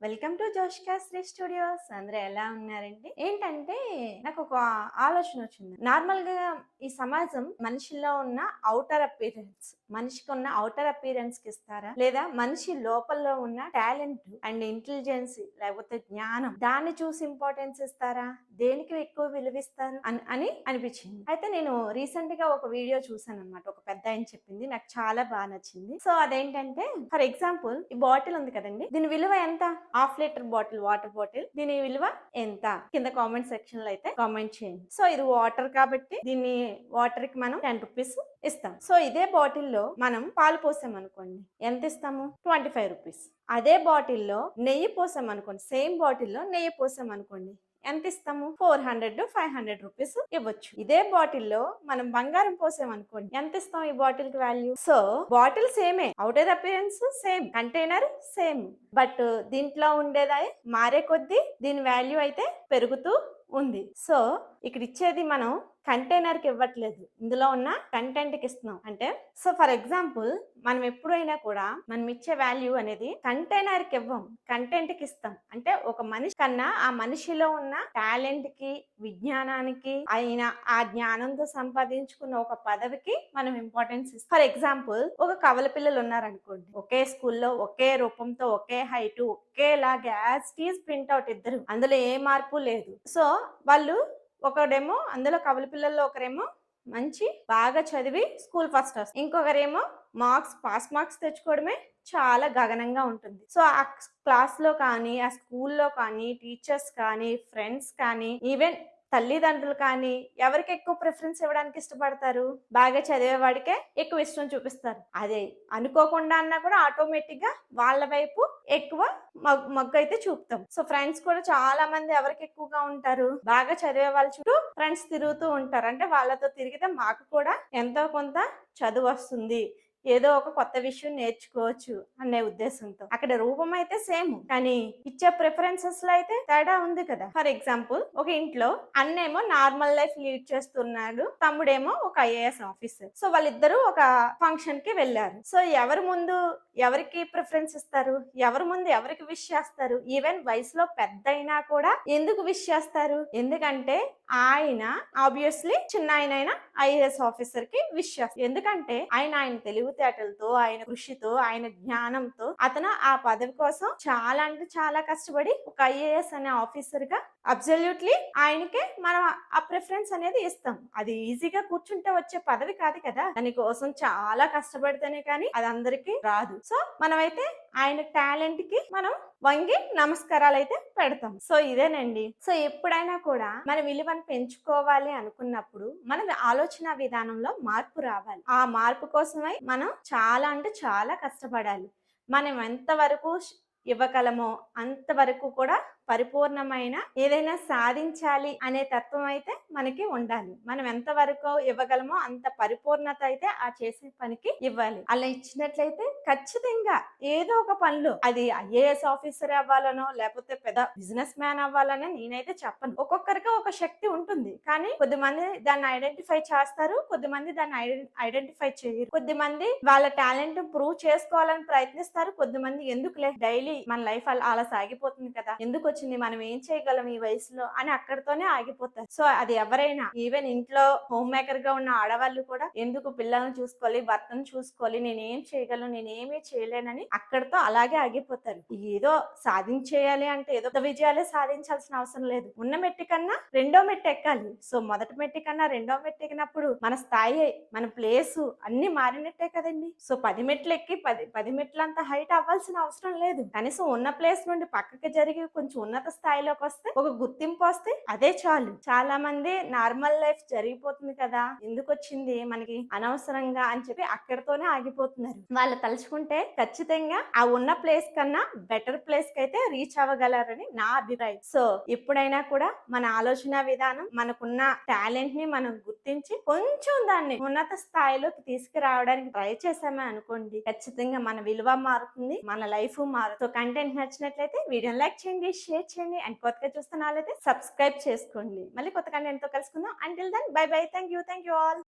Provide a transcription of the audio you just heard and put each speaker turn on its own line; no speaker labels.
Welcome to Joshka Sri studios. అందరూ ఎలా ఉన్నారండి? ఏంటంటే నాకు ఒక ఆలోచన వచ్చింది. నార్మల్ గా ఈ సమాజం మనిషిలో ఉన్న ఔటర్ అపీరెన్స్, మనిషికి ఉన్న ఔటర్ అపీరెన్స్ కి ఇస్తారా, లేదా మనిషి లోపల ఉన్న టాలెంట్ అండ్ ఇంటెలిజెన్స్ లేకపోతే జ్ఞానం దాన్ని చూసి ఇంపార్టెన్స్ ఇస్తారా, దేనికి ఎక్కువ విలువిస్తారు అని అనిపించింది. అయితే నేను రీసెంట్ గా ఒక వీడియో చూసాను అనమాట. ఒక పెద్ద ఆయన చెప్పింది నాకు చాలా బాగా నచ్చింది. సో అదేంటంటే, ఫర్ ఎగ్జాంపుల్ ఈ బాటిల్ ఉంది కదండి, దీని విలువ ఎంత? Half litre bottle, water bottle, దీని విలువ ఎంత? కింద కామెంట్ సెక్షన్ లో అయితే కామెంట్ చేయండి. సో ఇది వాటర్ కాబట్టి దీన్ని వాటర్ కి మనం 10 రూపీస్ ఇస్తాం. సో ఇదే బాటిల్లో మనం పాలు పోసాం అనుకోండి, ఎంత ఇస్తాము? 25 రూపీస్. అదే బాటిల్లో నెయ్యి పోసాం అనుకోండి, సేమ్ బాటిల్లో నెయ్యి పోసాం అనుకోండి, ఎంత ఇస్తాము? 400-500 రూపీస్ ఇవ్వచ్చు. ఇదే బాటిల్లో మనం బంగారం పోసాం అనుకోండి, ఎంత ఇస్తాం ఈ బాటిల్ కి వాల్యూ? సో బాటిల్ సేమే, outer appearance same, container same, but దీంట్లో ఉండేది మారే కొద్దీ దీని వాల్యూ అయితే పెరుగుతూ ఉంది. సో ఇక్కడ ఇచ్చేది మనం కంటైనర్ కి ఇవ్వట్లేదు, ఇందులో ఉన్న కంటెంట్ కి ఇస్తున్నాం. అంటే సో ఫర్ ఎగ్జాంపుల్, మనం ఎప్పుడైనా కూడా మనం ఇచ్చే వాల్యూ అనేది కంటైనర్ కి ఇవ్వం, కంటెంట్ కి ఇస్తాం. అంటే ఒక మనిషి కన్నా ఆ మనిషిలో ఉన్న టాలెంట్ కి, విజ్ఞానానికి, అయిన ఆ జ్ఞానంతో సంపాదించుకున్న ఒక పదవికి మనం ఇంపార్టెన్స్ ఇస్తాం. ఫర్ ఎగ్జాంపుల్, ఒక కవల పిల్లలు ఉన్నారనుకోండి, ఒకే స్కూల్లో ఒకే రూపంతో ఒకే హైట్ ఒకేలాగా యాజ్ టీజ్ ప్రింట్ అవుట్, ఇద్దరు, అందులో ఏ మార్పు లేదు. సో వాళ్ళు ఒకడేమో అందులో కవల పిల్లల్లో ఒకరేమో మంచి బాగా చదివి స్కూల్ ఫస్ట్ వస్తుంది, ఇంకొకరేమో పాస్ మార్క్స్ తెచ్చుకోవడమే చాలా గగనంగా ఉంటుంది. సో ఆ క్లాస్ లో కానీ, ఆ స్కూల్లో కానీ, టీచర్స్ కానీ, ఫ్రెండ్స్ కానీ, ఈవెన్ తల్లిదండ్రులు కానీ ఎవరికి ఎక్కువ ప్రిఫరెన్స్ ఇవ్వడానికి ఇష్టపడతారు? బాగా చదివేవాడికే ఎక్కువ ఇష్టం చూపిస్తారు. అదే అనుకోకుండా అన్నా కూడా ఆటోమేటిక్ గా వాళ్ళ వైపు ఎక్కువ మొగ్గు అయితే చూపుతాం. సో ఫ్రెండ్స్ కూడా చాలా మంది ఎవరికి ఎక్కువగా ఉంటారు? బాగా చదివే వాళ్ళ చుట్టూ ఫ్రెండ్స్ తిరుగుతూ ఉంటారు. అంటే వాళ్ళతో తిరిగితే మాకు కూడా ఎంతో కొంత చదువు వస్తుంది, ఏదో ఒక కొత్త విషయం నేర్చుకోవచ్చు అనే ఉద్దేశంతో. అక్కడ రూపం అయితే సేమ్, కానీ ఇచ్చే ప్రిఫరెన్సెస్ లో అయితే తేడా ఉంది కదా. ఫర్ ఎగ్జాంపుల్, ఒక ఇంట్లో అన్నేమో నార్మల్ లైఫ్ లీడ్ చేస్తున్నాడు, తమ్ముడేమో ఒక ఐఏఎస్ ఆఫీసర్. సో వాళ్ళిద్దరూ ఒక ఫంక్షన్ కి వెళ్ళారు. సో ఎవరి ముందు ఎవరికి ప్రిఫరెన్స్ ఇస్తారు? ఎవరి ముందు ఎవరికి విష్ చేస్తారు? ఈవెన్ వయసులో పెద్ద అయినా కూడా ఎందుకు విష్ చేస్తారు? ఎందుకంటే ఆయన ఆబ్వియస్లీ చిన్న ఆయన ఐఏఎస్ ఆఫీసర్ కి విష్ చేస్తారు. ఎందుకంటే ఆయన తెలివితేటలతో, ఆయన కృషితో, ఆయన జ్ఞానంతో అతను ఆ పదవి కోసం చాలా అంటే చాలా కష్టపడి ఒక ఐఏఎస్ అనే ఆఫీసర్ గా అబ్సల్యూట్లీ ఆయనకే మనం ఆ ప్రిఫరెన్స్ అనేది ఇస్తాం. అది ఈజీగా కూర్చుంటే వచ్చే పదవి కాదు కదా, దానికోసం చాలా కష్టపడితేనే కానీ అది అందరికి రాదు. సో మనమైతే ఆయన టాలెంట్ కి మనం వంగి నమస్కారాలు అయితే పెడతాం. సో ఇదేనండి. సో ఎప్పుడైనా కూడా మన విలువను పెంచుకోవాలి అనుకున్నప్పుడు మన ఆలోచన విధానంలో మార్పు రావాలి. ఆ మార్పు కోసమై మనం చాలా అంటే చాలా కష్టపడాలి. మనం ఎంతవరకు ఇవ్వగలమో అంతవరకు కూడా పరిపూర్ణమైన ఏదైనా సాధించాలి అనే తత్వం అయితే మనకి ఉండాలి. మనం ఎంతవరకు ఇవ్వగలమో అంత పరిపూర్ణత అయితే ఆ చేసే పనికి ఇవ్వాలి. అలా ఇచ్చినట్లయితే ఖచ్చితంగా ఏదో ఒక పనిలో, అది ఐఏఎస్ ఆఫీసర్ అవ్వాలనో లేకపోతే పెద్ద బిజినెస్ మ్యాన్ అవ్వాలనో నేనైతే చెప్పను. ఒక్కొక్కరికి ఒక శక్తి ఉంటుంది, కానీ కొద్దిమంది దాన్ని ఐడెంటిఫై చేస్తారు, కొద్దిమంది దాన్ని ఐడెంటిఫై చేయరు. కొద్దిమంది వాళ్ళ టాలెంట్ ప్రూవ్ చేసుకోవాలని ప్రయత్నిస్తారు, కొద్దిమంది ఎందుకులే డైలీ మన లైఫ్ అలా సాగిపోతుంది కదా, ఎందుకు వచ్చింది, మనం ఏం చేయగలం ఈ వయసులో అని అక్కడితోనే ఆగిపోతారు. సో అది ఎవరైనా, ఈవెన్ ఇంట్లో హోమ్ మేకర్ గా ఉన్న ఆడవాళ్ళు కూడా ఎందుకు పిల్లల్ని చూసుకోవాలి, భర్తను చూసుకోవాలి, నేనేం చేయగలను, నేనేమీ చేయలేనని అక్కడితో అలాగే ఆగిపోతారు. ఏదో సాధించేయాలి అంటే ఏదో విజయాలే సాధించాల్సిన అవసరం లేదు. ఉన్న మెట్టి కన్నా రెండో మెట్టు ఎక్కాలి. సో మొదటి మెట్టి కన్నా రెండో మెట్టు ఎక్కినప్పుడు మన స్థాయి, మన ప్లేసు అన్ని మారినట్టే కదండి. సో 10 మెట్లు ఎక్కి 10 మెట్లు అంత హైట్ అవ్వాల్సిన అవసరం లేదు. కనీసం ఉన్న ప్లేస్ నుండి పక్కకి జరిగి కొంచెం ఉన్నత స్థాయిలోకి వస్తే, ఒక గుర్తింపు వస్తే అదే చాలు. చాలా మంది నార్మల్ లైఫ్ జరిగిపోతుంది కదా, ఎందుకు వచ్చింది మనకి అనవసరంగా అని చెప్పి అక్కడితోనే ఆగిపోతున్నారు. వాళ్ళు తలుచుకుంటే ఖచ్చితంగా ఆ ఉన్న ప్లేస్ కన్నా బెటర్ ప్లేస్ కి అయితే రీచ్ అవ్వగలరని నా అభిప్రాయం. సో ఎప్పుడైనా కూడా మన ఆలోచన విధానం, మనకున్న టాలెంట్ ని మనం గుర్తించి కొంచెం దాన్ని ఉన్నత స్థాయిలోకి తీసుకురావడానికి ట్రై చేసామే అనుకోండి, ఖచ్చితంగా మన విలువ మారుతుంది, మన లైఫ్ మారుతుంది. సో కంటెంట్ నచ్చినట్లయితే వీడియోని లైక్ చేయండి, షేర్ చేయండి, అండ్ కొత్తగా చూస్తున్న వాళ్ళైతే సబ్స్క్రైబ్ చేసుకోండి. మళ్ళీ కొత్త కంటెంట్ తో కలుసుకుందాం. Until then bye bye. Thank you all.